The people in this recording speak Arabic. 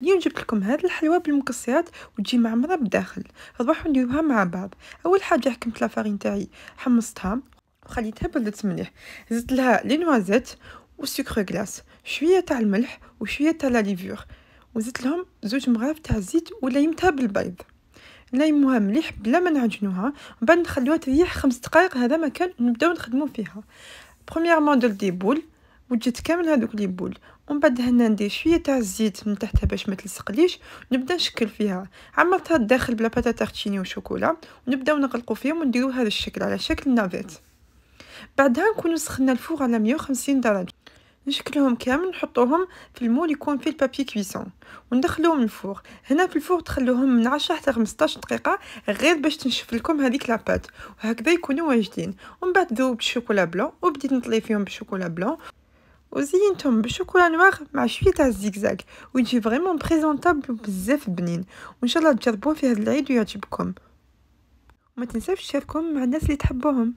اليوم جبت لكم هذه الحلوى بالمكسرات وتجي معمرة بالداخل. نروحو نديروها مع بعض. اول حاجه حكمت لافارين تاعي، حمصتها وخليتها بردت مليح، زدت لها لي نوازيت والسكر غلاس، شويه تاع الملح وشويه تاع لا ليفور، وزدت لهم 2 مغارف تاع الزيت وليمتها بالبيض. نليموها مليح بلا ما نعجنوها، ومن بعد نخليوها تريح 5 دقائق. هذا مكان نبداو نخدمو فيها. برومييرمون درت دي بول وجيت كامل هذوك لي بول، ومن بعد هنا ندير شويه تاع الزيت من تحتها باش ما تلصقليش، ونبدا نشكل فيها. عمرتها الداخل بلا باتاتا تارتيني وشوكولا، ونبداو نغلقوا فيهم ونديروا هذا الشكل على شكل نافيت. بعدها نكونوا سخنا الفور على 150 درجه، نشكلهم كامل نحطوهم في المول يكون فيه البابي كويسون وندخلوهم الفور. هنا في الفور تخلوهم من 10 حتى 15 دقيقه غير باش تنشف لكم هذيك لاباط، وهكذا يكونوا واجدين. ومن بعد ذوبت الشوكولا بلون وبديت نطلي فيهم بالشوكولا بلون، وزينتهم بالشوكولا نوار مع شويه تاع الزيكزاك، ويجي فريمون بريزونطابل بزاف بنين. وان شاء الله تجربوه في هذا العيد ويعجبكم، وما تنساوش تشاركوهم مع الناس اللي تحبوهم.